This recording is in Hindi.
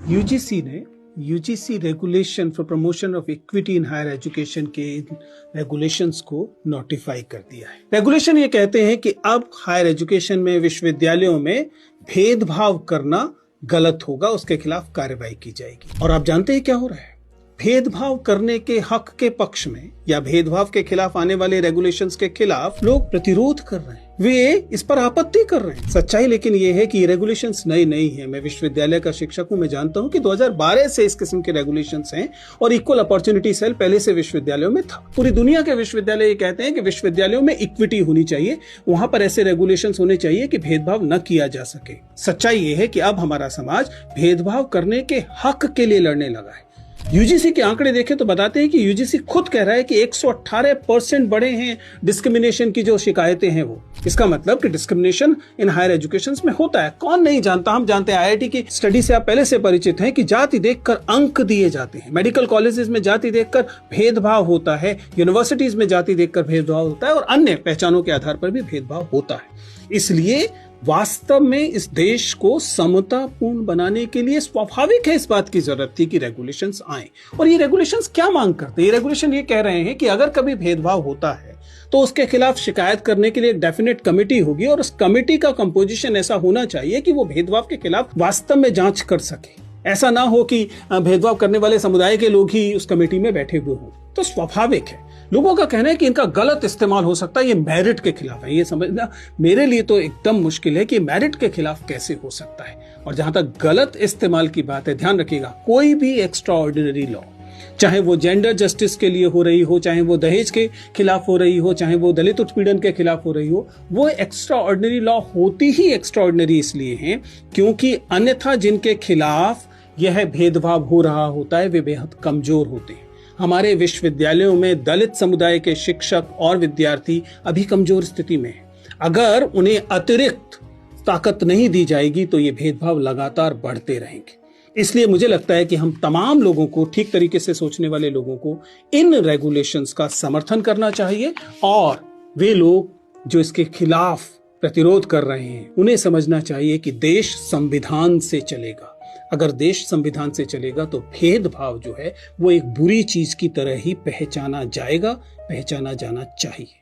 यूजीसी ने UGC regulation for promotion of equity in higher education के रेगुलेशंस को नोटिफाई कर दिया है। रेगुलेशन ये कहते हैं कि अब हायर एजुकेशन में, विश्वविद्यालयों में भेदभाव करना गलत होगा, उसके खिलाफ कार्रवाई की जाएगी। और आप जानते हैं क्या हो रहा है? भेदभाव करने के हक के पक्ष में या भेदभाव के खिलाफ आने वाले रेगुलेशंस के खिलाफ लोग प्रतिरोध कर रहे हैं, वे इस पर आपत्ति कर रहे हैं। सच्चाई लेकिन ये है कि ये रेगुलेशंस नई नहीं है। मैं विश्वविद्यालय का शिक्षक हूं, मैं जानता हूं कि 2012 से इस किस्म के रेगुलेशंस हैं और इक्वल अपॉर्चुनिटी सेल पहले से विश्वविद्यालयों में था। पूरी दुनिया के विश्वविद्यालय ये कहते हैं कि विश्वविद्यालयों में इक्विटी होनी चाहिए, वहां पर ऐसे रेगुलेशंस होने चाहिए कि भेदभाव न किया जा सके। सच्चाई ये है कि अब हमारा समाज भेदभाव करने के हक के लिए लड़ने लगा है। यूजीसी के आंकड़े देखें तो बताते हैं कि यूजीसी खुद कह रहा है कि 118% बढ़े हैं डिस्क्रिमिनेशन की जो शिकायतें हैं वो। इसका मतलब कि डिस्क्रिमिनेशन इन हायर एजुकेशन में होता है। कौन नहीं जानता, हम जानते हैं। आईआईटी की स्टडी से आप पहले से परिचित हैं कि जाति देखकर अंक दिए जाते हैं, मेडिकल कॉलेजेस में जाति देखकर भेदभाव होता है, यूनिवर्सिटीज में जाति देखकर भेदभाव होता है और अन्य पहचानों के आधार पर भी भेदभाव होता है। इसलिए वास्तव में इस देश को समतापूर्ण बनाने के लिए स्वाभाविक है, इस बात की जरूरत थी कि रेगुलेशंस आए। और ये रेगुलेशंस क्या मांग करते हैं? ये रेगुलेशन ये कह रहे हैं कि अगर कभी भेदभाव होता है तो उसके खिलाफ शिकायत करने के लिए एक डेफिनेट कमेटी होगी और उस कमेटी का कंपोजिशन ऐसा होना चाहिए कि वो भेदभाव के खिलाफ वास्तव में जांच कर सके। ऐसा ना हो कि भेदभाव करने वाले समुदाय के लोग ही उस कमेटी में बैठे हुए हों। तो स्वाभाविक है, लोगों का कहना है कि इनका गलत इस्तेमाल हो सकता है, ये मेरिट के खिलाफ है। ये समझना मेरे लिए तो एकदम मुश्किल है कि मेरिट के खिलाफ कैसे हो सकता है। और जहां तक गलत इस्तेमाल की बात है, ध्यान रखिएगा, कोई भी एक्स्ट्रा ऑर्डिनरी लॉ, चाहे वो जेंडर जस्टिस के लिए हो रही हो, चाहे वो दहेज के खिलाफ हो रही हो, चाहे वो दलित उत्पीड़न के खिलाफ हो रही हो, वो एक्स्ट्रा ऑर्डिनरी लॉ होती ही एक्स्ट्रा ऑर्डिनरी इसलिए है क्योंकि अन्यथा जिनके खिलाफ यह भेदभाव हो रहा होता है वे बेहद कमजोर होते हैं। हमारे विश्वविद्यालयों में दलित समुदाय के शिक्षक और विद्यार्थी अभी कमजोर स्थिति में हैं। अगर उन्हें अतिरिक्त ताकत नहीं दी जाएगी तो ये भेदभाव लगातार बढ़ते रहेंगे। इसलिए मुझे लगता है कि हम तमाम लोगों को, ठीक तरीके से सोचने वाले लोगों को, इन रेगुलेशंस का समर्थन करना चाहिए और वे लोग जो इसके खिलाफ प्रतिरोध कर रहे हैं उन्हें समझना चाहिए कि देश संविधान से चलेगा। अगर देश संविधान से चलेगा तो भेदभाव जो है वो एक बुरी चीज की तरह ही पहचाना जाएगा, पहचाना जाना चाहिए।